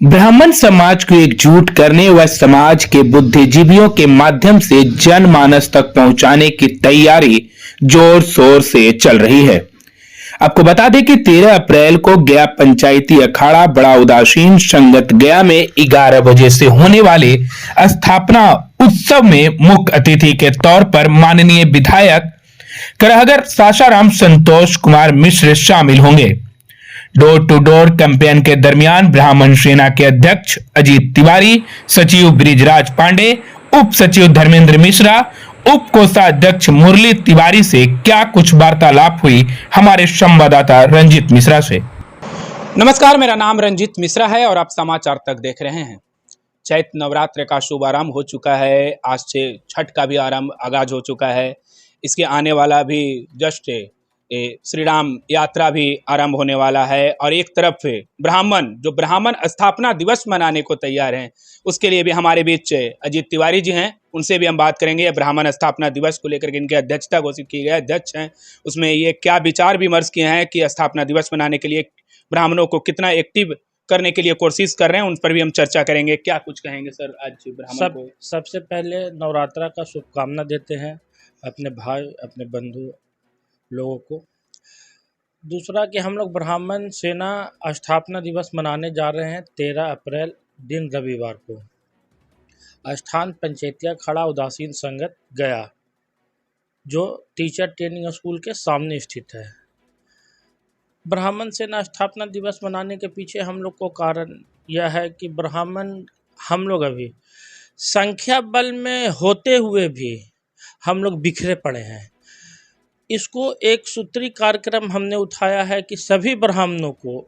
ब्राह्मण समाज को एकजुट करने व समाज के बुद्धिजीवियों के माध्यम से जनमानस तक पहुंचाने की तैयारी जोर शोर से चल रही है। आपको बता दें कि 13 अप्रैल को गया पंचायती अखाड़ा बड़ा उदासीन संगत गया में 11 बजे से होने वाले स्थापना उत्सव में मुख्य अतिथि के तौर पर माननीय विधायक करहगर सासाराम संतोष कुमार मिश्र शामिल होंगे। डोर टू डोर कैंपेन के दरमियान ब्राह्मण सेना के अध्यक्ष अजीत तिवारी, सचिव ब्रिजराज पांडे, उप सचिव धर्मेंद्र मिश्रा, उप कोषाध्यक्ष मुरली तिवारी से क्या कुछ वार्तालाप हुई, हमारे संवाददाता रंजीत मिश्रा से। नमस्कार, मेरा नाम रंजीत मिश्रा है और आप समाचार तक देख रहे हैं। चैत्र नवरात्र का शुभ आरंभ हो चुका है। आज से छठ का भी आगाज हो चुका है। इसके आने वाला भी जस्ट श्री राम यात्रा भी आरंभ होने वाला है। और एक तरफ ब्राह्मण स्थापना दिवस मनाने को तैयार हैं, उसके लिए भी हमारे बीच अजीत तिवारी जी हैं। उनसे भी हम बात करेंगे। ब्राह्मण स्थापना दिवस को लेकर के इनकी अध्यक्षता घोषित की गई, अध्यक्ष हैं, उसमें ये क्या विचार विमर्श किए हैं कि स्थापना दिवस मनाने के लिए ब्राह्मणों को कितना एक्टिव करने के लिए कोशिश कर रहे हैं, उन पर भी हम चर्चा करेंगे। क्या कुछ कहेंगे सर आज ब्राह्मण को? सबसे पहले नवरात्रा का शुभकामना देते हैं अपने भाई, अपने बंधु लोगों को। दूसरा कि हम लोग ब्राह्मण सेना स्थापना दिवस मनाने जा रहे हैं 13 अप्रैल दिन रविवार को, स्थान पंचायती अखाड़ा उदासीन संगत गया, जो टीचर ट्रेनिंग स्कूल के सामने स्थित है। ब्राह्मण सेना स्थापना दिवस मनाने के पीछे हम लोग को कारण यह है कि ब्राह्मण हम लोग अभी संख्या बल में होते हुए भी हम लोग बिखरे पड़े हैं। इसको एक सूत्री कार्यक्रम हमने उठाया है कि सभी ब्राह्मणों को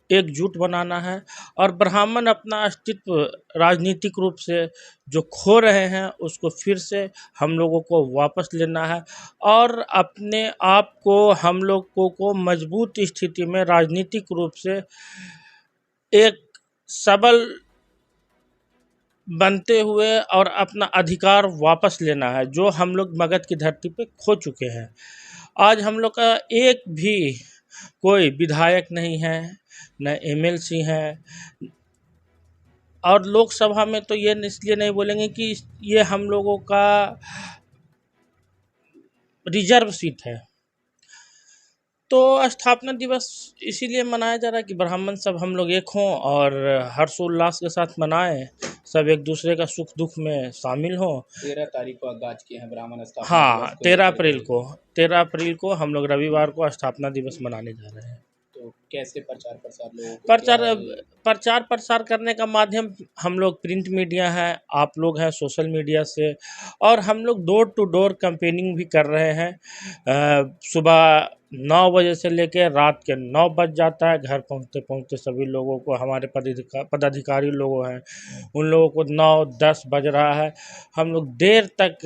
एकजुट बनाना है और ब्राह्मण अपना अस्तित्व राजनीतिक रूप से जो खो रहे हैं उसको फिर से हम लोगों को वापस लेना है और अपने आप को हम लोगों को मजबूत स्थिति में राजनीतिक रूप से एक सबल बनते हुए और अपना अधिकार वापस लेना है, जो हम लोग मगध की धरती पे खो चुके हैं। आज हम लोग का एक भी कोई विधायक नहीं है, न एमएलसी है, और लोकसभा में तो ये इसलिए नहीं बोलेंगे कि ये हम लोगों का रिजर्व सीट है। तो स्थापना दिवस इसीलिए मनाया जा रहा है कि ब्राह्मण सब हम लोग एक हों और हर्षोल्लास के साथ मनाएं, सब एक दूसरे का सुख दुख में शामिल हों। 13 तारीख को आगाज किए हैं ब्राह्मण स्थापना। हाँ, 13 अप्रैल को हम लोग रविवार को स्थापना दिवस मनाने जा रहे हैं। तो कैसे प्रचार प्रसार लोगों को प्रचार प्रसार करने का माध्यम हम लोग प्रिंट मीडिया है, आप लोग हैं सोशल मीडिया से, और हम लोग डोर टू डोर कैंपेनिंग भी कर रहे हैं। सुबह 9 बजे से लेकर रात के 9 बज जाता है। घर पहुंचते पहुंचते सभी लोगों को, हमारे पदाधिकारी लोग हैं, उन लोगों को 9-10 बज रहा है। हम लोग देर तक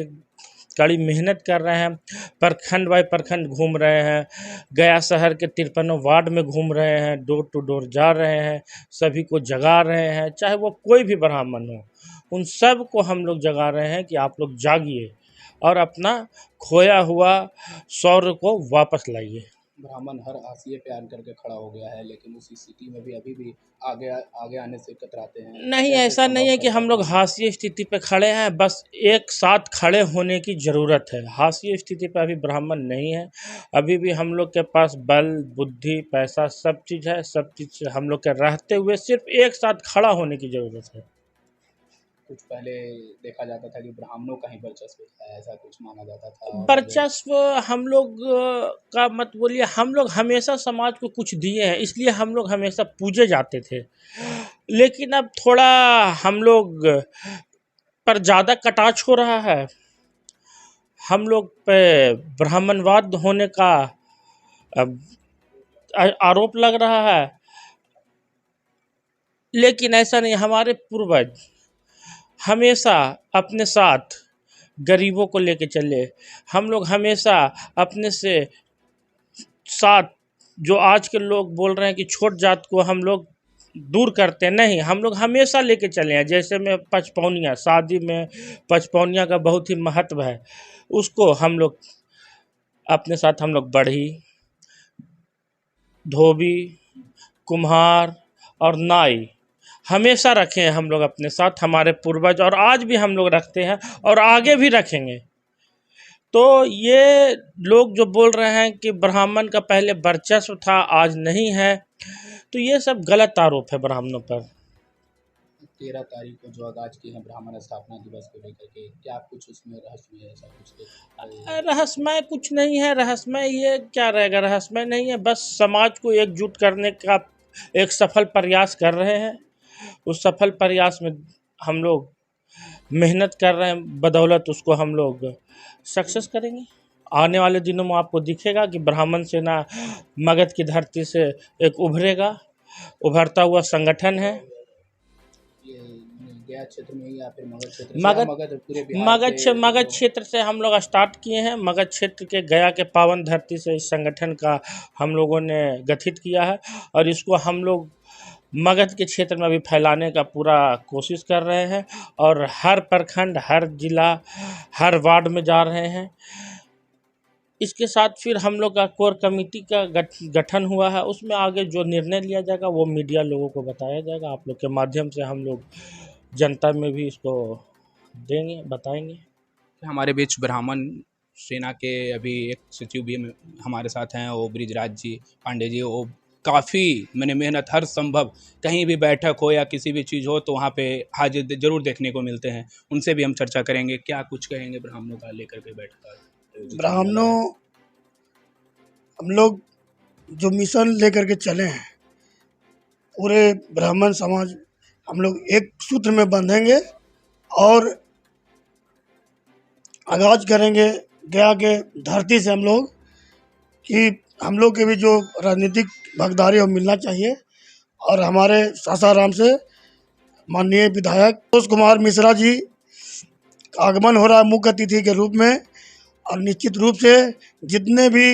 कड़ी मेहनत कर रहे हैं, प्रखंड बाय प्रखंड घूम रहे हैं, गया शहर के 53 वार्ड में घूम रहे हैं, डोर टू डोर जा रहे हैं, सभी को जगा रहे हैं, चाहे वो कोई भी ब्राह्मण हो, उन सब को हम लोग जगा रहे हैं कि आप लोग जागिए और अपना खोया हुआ शौर्य को वापस लाइए। ब्राह्मण हर हाशिए पे आन करके खड़ा हो गया है, लेकिन उसी स्थिति में भी अभी भी आगे आने से कतराते हैं। नहीं, ऐसा नहीं है कि हम लोग हाशिए स्थिति पे खड़े हैं, बस एक साथ खड़े होने की ज़रूरत है। हाशिए स्थिति पे अभी ब्राह्मण नहीं है, अभी भी हम लोग के पास बल, बुद्धि, पैसा सब चीज़ है। सब चीज़ हम लोग के रहते हुए सिर्फ एक साथ खड़ा होने की ज़रूरत है। कुछ पहले देखा जाता था कि ब्राह्मणों का ही वर्चस्व था, ऐसा कुछ माना जाता था। वर्चस्व हम लोग का मत बोलिए, हम लोग हमेशा समाज को कुछ दिए हैं, इसलिए हम लोग हमेशा पूजे जाते थे। लेकिन अब थोड़ा हम लोग पर ज़्यादा कटाक्ष हो रहा है, हम लोग पे ब्राह्मणवाद होने का आरोप लग रहा है। लेकिन ऐसा नहीं, हमारे पूर्वज हमेशा अपने साथ गरीबों को लेके चले। हम लोग हमेशा अपने से साथ, जो आज के लोग बोल रहे हैं कि छोट जात को हम लोग दूर करते हैं, नहीं, हम लोग हमेशा लेके चले हैं। जैसे में पचपौनिया, शादी में पचपौनिया का बहुत ही महत्व है, उसको हम लोग अपने साथ हम लोग बढ़ी, धोबी, कुम्हार और नाई, हमेशा रखे हैं हम लोग अपने साथ, हमारे पूर्वज, और आज भी हम लोग रखते हैं और आगे भी रखेंगे। तो ये लोग जो बोल रहे हैं कि ब्राह्मण का पहले वर्चस्व था आज नहीं है, तो ये सब गलत आरोप है ब्राह्मणों पर। 13 तारीख को जो आगाज की है ब्राह्मण स्थापना दिवस को लेकर के, क्या कुछ उसमें रहस्य है, ऐसा कुछ? रहस्यमय कुछ नहीं है, रहस्यमय ये क्या रहेगा, रहस्यमय नहीं है, बस समाज को एकजुट करने का एक सफल प्रयास कर रहे हैं। उस सफल प्रयास में हम लोग मेहनत कर रहे हैं, बदौलत उसको हम लोग सक्सेस करेंगे। आने वाले दिनों में आपको दिखेगा कि ब्राह्मण सेना मगध की धरती से एक उभरता हुआ संगठन है। ये गया क्षेत्र में ही या फिर मगध क्षेत्र से, या मगध पूरे बिहार से? मगध क्षेत्र से हम लोग स्टार्ट किए हैं। मगध क्षेत्र के गया के पावन धरती से इस संगठन का हम लोगों ने गठित किया है और इसको हम लोग मगध के क्षेत्र में अभी फैलाने का पूरा कोशिश कर रहे हैं और हर प्रखंड, हर जिला, हर वार्ड में जा रहे हैं। इसके साथ फिर हम लोग का कोर कमेटी का गठन हुआ है, उसमें आगे जो निर्णय लिया जाएगा वो मीडिया लोगों को बताया जाएगा। आप लोग के माध्यम से हम लोग जनता में भी इसको देंगे, बताएंगे। हमारे बीच ब्राह्मण सेना के अभी एक सचिव भी हमारे साथ हैं, वो ब्रिजराज जी पांडे जी। वो काफ़ी मैंने मेहनत, हर संभव कहीं भी बैठक हो या किसी भी चीज़ हो तो वहाँ पे हाजिर जरूर देखने को मिलते हैं। उनसे भी हम चर्चा करेंगे, क्या कुछ कहेंगे ब्राह्मणों का लेकर के बैठक। ब्राह्मणों, हम लोग जो मिशन लेकर के चले हैं, पूरे ब्राह्मण समाज हम लोग एक सूत्र में बंधेंगे और आगाज करेंगे गया के धरती से हम लोग कि हम लोग के भी जो राजनीतिक भागीदारी है वो मिलना चाहिए। और हमारे सासाराम से माननीय विधायक संतोष कुमार मिश्रा जी का आगमन हो रहा है मुख्य अतिथि के रूप में, और निश्चित रूप से जितने भी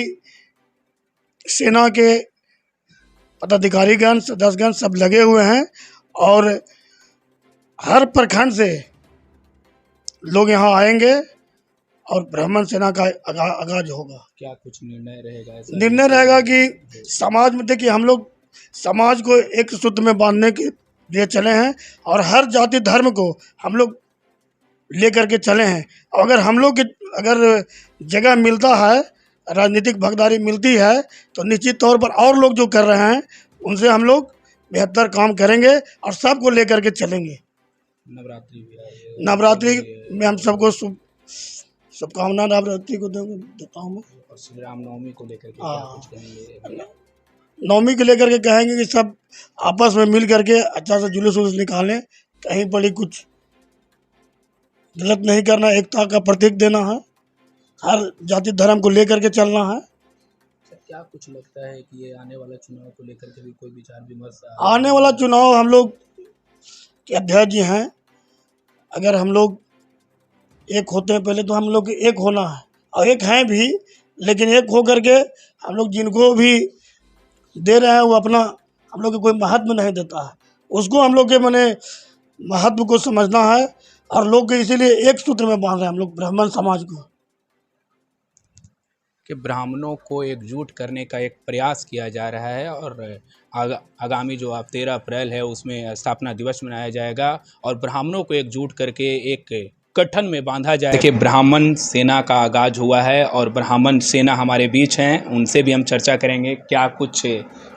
सेना के पदाधिकारीगण, सदस्यगण सब लगे हुए हैं और हर प्रखंड से लोग यहाँ आएंगे और ब्राह्मण सेना का आगाज होगा। क्या कुछ निर्णय रहेगा? निर्णय रहेगा कि समाज में, देखिए हम लोग समाज को एक सूत्र में बांधने के लिए चले हैं और हर जाति धर्म को हम लोग लेकर के चले हैं। अगर हम लोग अगर जगह मिलता है, राजनीतिक भागीदारी मिलती है, तो निश्चित तौर पर और लोग जो कर रहे हैं उनसे हम लोग बेहतर काम करेंगे और सबको लेकर के चलेंगे। नवरात्रि में हम सबको शुभकामना नवरात्रि को देता हूँ मैं। और श्री राम नवमी को लेकर के क्या कुछ कहेंगे? नवमी को लेकर के कहेंगे कि सब आपस में मिल करके अच्छा से जुलूस वुलूस निकालें, कहीं बड़ी कुछ गलत नहीं करना, एकता का प्रतीक देना है, हर जाति धर्म को लेकर के चलना है। क्या कुछ लगता है कि ये आने वाला चुनाव को लेकर के भी कोई विचार विमर्श? आने वाला चुनाव हम लोग के अध्यक्ष जी हैं, अगर हम लोग एक होते हैं, पहले तो हम लोग एक होना है और एक हैं भी, लेकिन एक हो करके हम लोग जिनको भी दे रहे हैं वो अपना हम लोग को कोई महत्व नहीं देता है, उसको हम लोग के माने महत्व को समझना है और लोग के इसीलिए एक सूत्र में बांध रहे हैं हम लोग ब्राह्मण समाज को, कि ब्राह्मणों को एकजुट करने का एक प्रयास किया जा रहा है। और आगामी जो 13 अप्रैल है उसमें स्थापना दिवस मनाया जाएगा और ब्राह्मणों को एकजुट करके एक गठन में बांधा जाए। देखिए, ब्राह्मण सेना का आगाज हुआ है और ब्राह्मण सेना हमारे बीच हैं, उनसे भी हम चर्चा करेंगे क्या कुछ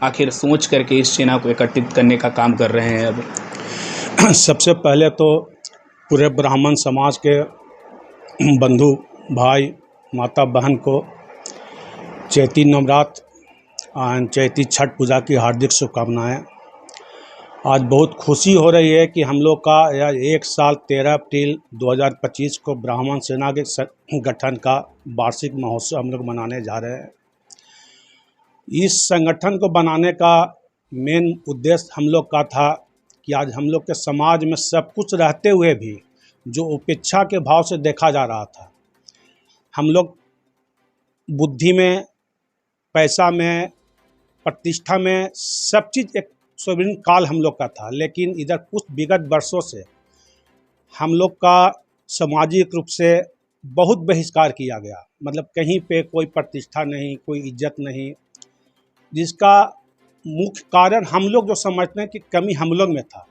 आखिर सोच करके इस सेना को एकत्रित करने का काम कर रहे हैं। अब सबसे पहले तो पूरे ब्राह्मण समाज के बंधु भाई माता बहन को चैती नवरात्र, चैती छठ पूजा की हार्दिक शुभकामनाएं। आज बहुत खुशी हो रही है कि हम लोग का यह 1 साल 13 अप्रैल 2025 को ब्राह्मण सेना के गठन का वार्षिक महोत्सव हम लोग मनाने जा रहे हैं। इस संगठन को बनाने का मेन उद्देश्य हम लोग का था कि आज हम लोग के समाज में सब कुछ रहते हुए भी जो उपेक्षा के भाव से देखा जा रहा था, हम लोग बुद्धि में, पैसा में, प्रतिष्ठा में, सब चीज़ एक स्वर्णिम काल हम लोग का था, लेकिन इधर कुछ विगत वर्षों से हम लोग का सामाजिक रूप से बहुत बहिष्कार किया गया। मतलब कहीं पे कोई प्रतिष्ठा नहीं, कोई इज्जत नहीं, जिसका मुख्य कारण हम लोग जो समझते हैं कि कमी हम लोग में था।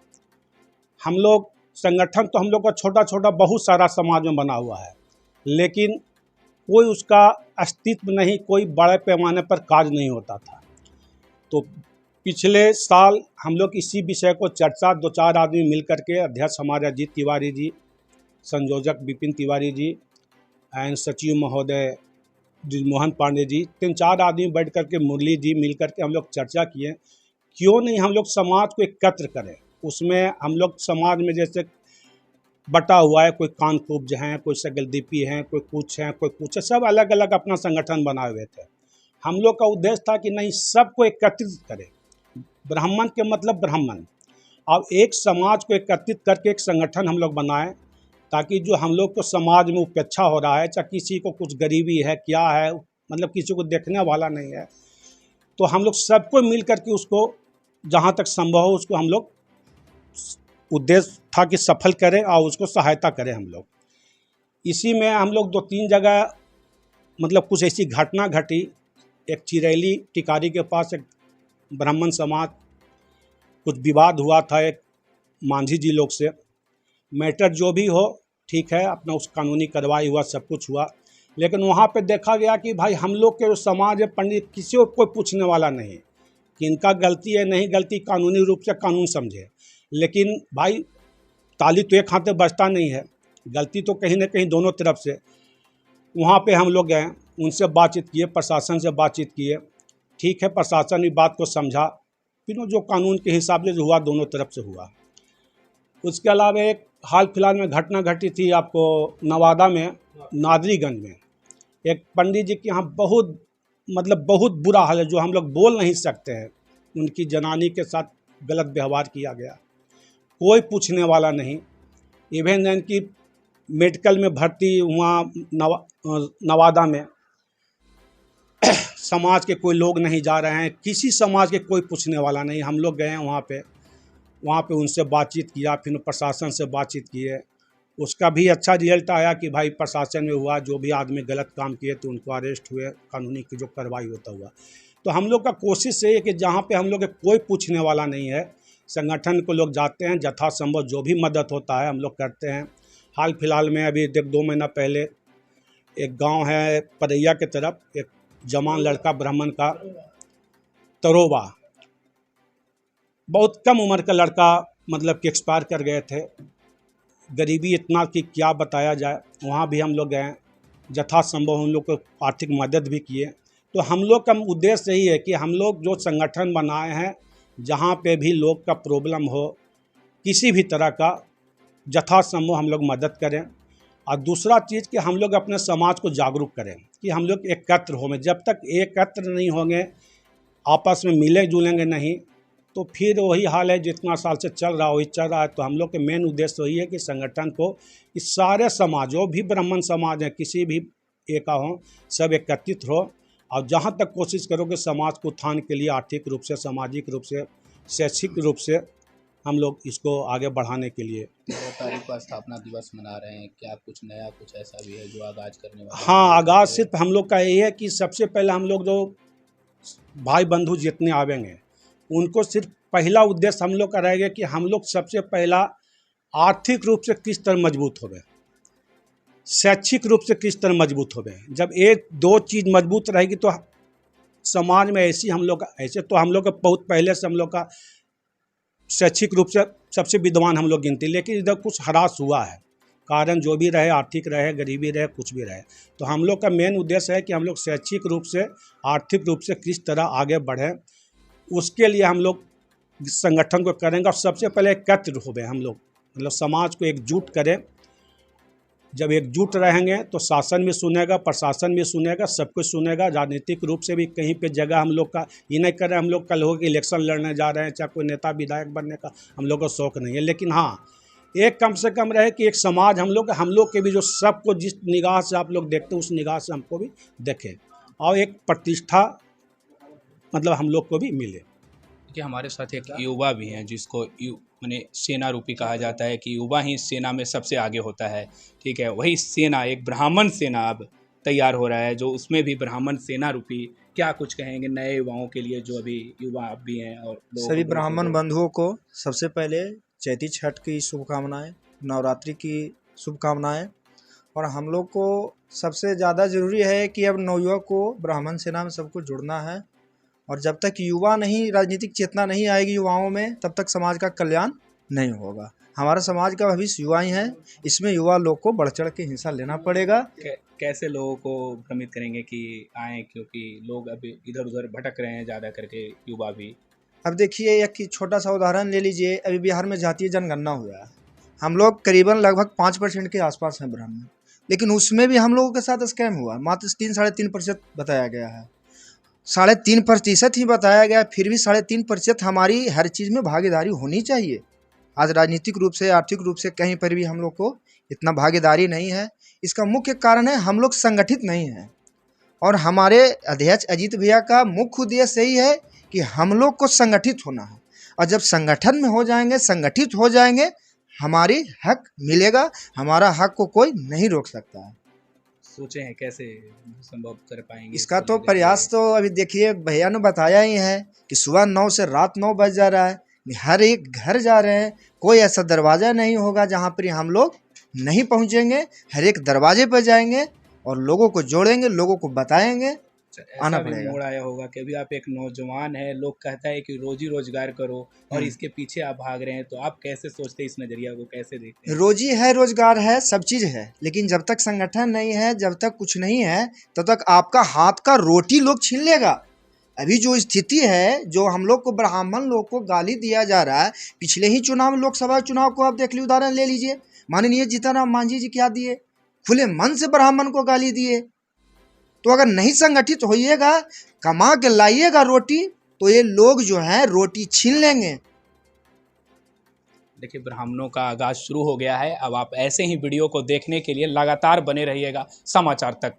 हम लोग संगठन तो हम लोग का छोटा छोटा बहुत सारा समाज में बना हुआ है, लेकिन कोई उसका अस्तित्व नहीं, कोई बड़े पैमाने पर कार्य नहीं होता था। तो पिछले साल हम लोग इसी विषय को चर्चा 2-4 आदमी मिल करके, अध्यक्ष हमारे अजीत तिवारी जी, संयोजक विपिन तिवारी जी एंड सचिव महोदय मोहन पांडे जी, 3-4 आदमी बैठ करके, मुरली जी मिल करके हम लोग चर्चा किए, क्यों नहीं हम लोग समाज को एकत्र करें। उसमें हम लोग समाज में जैसे बटा हुआ है, कोई कानकुब्ज हैं, कोई सगलदीपी हैं, कोई कुछ हैं, कोई कुछ है, सब अलग अलग अपना संगठन बनाए हुए थे। हम लोग का उद्देश्य था कि नहीं, सबको एकत्रित करें। ब्राह्मण के मतलब ब्राह्मण, अब एक समाज को एकत्रित करके एक संगठन हम लोग बनाएं, ताकि जो हम लोग को समाज में उपेक्षा हो रहा है, चाहे किसी को कुछ गरीबी है, क्या है, मतलब किसी को देखने वाला नहीं है, तो हम लोग सबको मिल करके उसको जहाँ तक संभव हो उसको हम लोग, उद्देश्य था कि सफल करें और उसको सहायता करें हम लोग। इसी में हम लोग 2-3 जगह मतलब कुछ ऐसी घटना घटी। एक चिरैली टिकारी के पास एक ब्राह्मण समाज, कुछ विवाद हुआ था एक मांझी जी लोग से। मैटर जो भी हो ठीक है, अपना उस कानूनी कार्रवाई हुआ, सब कुछ हुआ, लेकिन वहाँ पे देखा गया कि भाई हम लोग के जो समाज है, पंडित किसी को कोई पूछने वाला नहीं कि इनका गलती है नहीं गलती, कानूनी रूप से कानून समझे। लेकिन भाई ताली तो एक हाथ से बजता नहीं है, गलती तो कहीं ना कहीं दोनों तरफ से। वहाँ पे हम लोग गए, उनसे बातचीत किए, प्रशासन से बातचीत किए, ठीक है, प्रशासन भी बात को समझा, फिर जो कानून के हिसाब से जो हुआ दोनों तरफ से हुआ। उसके अलावा एक हाल फिलहाल में घटना घटी थी आपको नवादा में, नादरीगंज में, एक पंडित जी के यहाँ बहुत मतलब बहुत बुरा हाल है, जो हम लोग बोल नहीं सकते हैं। उनकी जनानी के साथ गलत व्यवहार किया गया, कोई पूछने वाला नहीं। इवन इनकी मेडिकल में भर्ती वहाँ नवादा में समाज के कोई लोग नहीं जा रहे हैं, किसी समाज के कोई पूछने वाला नहीं। हम लोग गए हैं वहाँ पे उनसे बातचीत किया, फिर प्रशासन से बातचीत किए, उसका भी अच्छा रिजल्ट आया कि भाई प्रशासन में हुआ, जो भी आदमी गलत काम किए तो उनको अरेस्ट हुए, कानूनी की जो कार्रवाई होता हुआ। तो हम लोग का कोशिश ये है कि जहाँ पे हम लोग कोई पूछने वाला नहीं है, संगठन को लोग जाते हैं, यथासंभव जो भी मदद होता है हम लोग करते हैं। हाल फिलहाल में अभी 2 महीना पहले एक गांव है परैया के तरफ, एक जवान लड़का ब्राह्मण का, तरोबा, बहुत कम उम्र का लड़का, मतलब कि एक्सपायर कर गए थे। गरीबी इतना कि क्या बताया जाए। वहाँ भी हम लोग गए, यथासंभव हम लोग को आर्थिक मदद भी किए। तो हम लोग का उद्देश्य यही है कि हम लोग जो संगठन बनाए हैं, जहाँ पे भी लोग का प्रॉब्लम हो, किसी भी तरह का, यथासंभव हम लोग मदद करें। और दूसरा चीज़ कि हम लोग अपने समाज को जागरूक करें कि हम लोग एकत्र होंगे। जब तक एकत्र नहीं होंगे, आपस में मिले जुलेंगे नहीं, तो फिर वही हाल है जितना साल से चल रहा वही चल रहा है। तो हम लोग के मेन उद्देश्य वही है कि संगठन को इस सारे समाज, जो भी ब्राह्मण समाज है, किसी भी एक का हो, सब एकत्रित हो। और जहाँ तक कोशिश करो कि समाज को उत्थान के लिए आर्थिक रूप से, सामाजिक रूप से, शैक्षिक रूप से हम लोग इसको आगे बढ़ाने के लिए। 2 तारीख को स्थापना दिवस मना रहे हैं, क्या कुछ नया कुछ ऐसा भी है जो आगाज करने वाले हैं? हाँ, आगाज सिर्फ हम लोग का यही है कि सबसे पहले हम लोग जो भाई बंधु जितने आवेंगे, उनको सिर्फ पहला उद्देश्य हम लोग का रहेगा कि हम लोग सबसे पहला आर्थिक रूप से किस तरह मजबूत होवे, शैक्षिक रूप से किस तरह मजबूत होवे। जब 1-2 चीज़ मजबूत रहेगी तो समाज में ऐसे तो हम लोग का बहुत पहले से हम लोग का शैक्षिक रूप से सबसे विद्वान हम लोग गिनते, लेकिन इधर कुछ ह्रास हुआ है, कारण जो भी रहे, आर्थिक रहे, गरीबी रहे, कुछ भी रहे। तो हम लोग का मेन उद्देश्य है कि हम लोग शैक्षिक रूप से, आर्थिक रूप से किस तरह आगे बढ़ें, उसके लिए हम लोग संगठन को करेंगे। और सबसे पहले एकत्र होवे हम लोग, मतलब समाज को एकजुट करें। जब एकजुट रहेंगे तो शासन भी सुनेगा, प्रशासन भी सुनेगा, सब कुछ सुनेगा। राजनीतिक रूप से भी कहीं पे जगह हम लोग का ये नहीं कर रहे, हम लोग कल हो कि इलेक्शन लड़ने जा रहे हैं, चाहे कोई नेता विधायक बनने का हम लोग को शौक़ नहीं है। लेकिन हाँ, एक कम से कम रहे कि एक समाज हम लोग के भी, जो सबको जिस निगाह से आप लोग देखते हैं उस निगाह से हमको भी देखें, और एक प्रतिष्ठा मतलब हम लोग को भी मिले। कि हमारे साथ एक युवा भी हैं जिसको माने सेना रूपी कहा जाता है कि युवा ही सेना में सबसे आगे होता है, ठीक है। वही सेना, एक ब्राह्मण सेना अब तैयार हो रहा है, जो उसमें भी ब्राह्मण सेना रूपी, क्या कुछ कहेंगे नए युवाओं के लिए जो अभी युवा भी हैं और सभी ब्राह्मण बंधुओं को सबसे पहले चैती छठ की शुभकामनाएं, नवरात्रि की शुभकामनाएं। और हम लोग को सबसे ज़्यादा ज़रूरी है कि अब नवयुवक को ब्राह्मण सेना में सबको जुड़ना है। और जब तक युवा नहीं, राजनीतिक चेतना नहीं आएगी युवाओं में, तब तक समाज का कल्याण नहीं होगा। हमारा समाज का भविष्य युवा ही है, इसमें युवा लोग को बढ़ चढ़ के हिस्सा लेना पड़ेगा। कैसे लोगों को भ्रमित करेंगे कि आएँ, क्योंकि लोग अभी इधर उधर भटक रहे हैं ज़्यादा करके, युवा भी। अब देखिए, एक छोटा सा उदाहरण ले लीजिए। अभी बिहार में जातीय जनगणना हुआ है, हम लोग करीबन लगभग 5% के आसपास हैं ब्राह्मण, लेकिन उसमें भी हम लोगों के साथ स्कैम हुआ। मात्र 3-3.5% बताया गया है, 3.5% ही बताया गया, फिर भी 3.5% हमारी हर चीज़ में भागीदारी होनी चाहिए। आज राजनीतिक रूप से, आर्थिक रूप से कहीं पर भी हम लोग को इतना भागीदारी नहीं है। इसका मुख्य कारण है हम लोग संगठित नहीं हैं। और हमारे अध्यक्ष अजीत भैया का मुख्य उद्देश्य यही है कि हम लोग को संगठित होना है। और जब संगठन में हो जाएंगे, संगठित हो जाएंगे, हमारी हक मिलेगा। हमारा हक को कोई नहीं रोक सकता है। सोचे हैं कैसे संभव कर पाएंगे इसका तो प्रयास तो अभी देखिए, भैया ने बताया ही है कि सुबह 9 से रात 9 बज जा रहा है, हर एक घर जा रहे हैं। कोई ऐसा दरवाज़ा नहीं होगा जहाँ पर हम लोग नहीं पहुँचेंगे। हर एक दरवाजे पर जाएंगे और लोगों को जोड़ेंगे, लोगों को बताएंगे। ऐसा भी मोड़ आया होगा कि अभी आप एक नौजवान है, लोग कहता है कि रोजी रोजगार करो और इसके पीछे आप भाग रहे हैं, तो आप कैसे सोचते हैं, इस नज़रिया को कैसे देखते हैं? रोजी है, रोजगार है, सब चीज़ है, लेकिन जब तक संगठन नहीं है, जब तक कुछ नहीं है, तब तक आपका हाथ का रोटी लोग छीन लेगा। अभी जो स्थिति है, जो हम लोग को ब्राह्मण लोग को गाली दिया जा रहा है, पिछले ही चुनाव, लोकसभा चुनाव को आप देख लीजिए, उदाहरण ले लीजिए। माननीय जीतनराम मांझी जी क्या दिए? खुले मन से ब्राह्मण को गाली दिए। तो अगर नहीं संगठित होइएगा, कमा के लाइएगा रोटी, तो ये लोग जो हैं रोटी छीन लेंगे। देखिए, ब्राह्मणों का आगाज शुरू हो गया है। अब आप ऐसे ही वीडियो को देखने के लिए लगातार बने रहिएगा समाचार तक।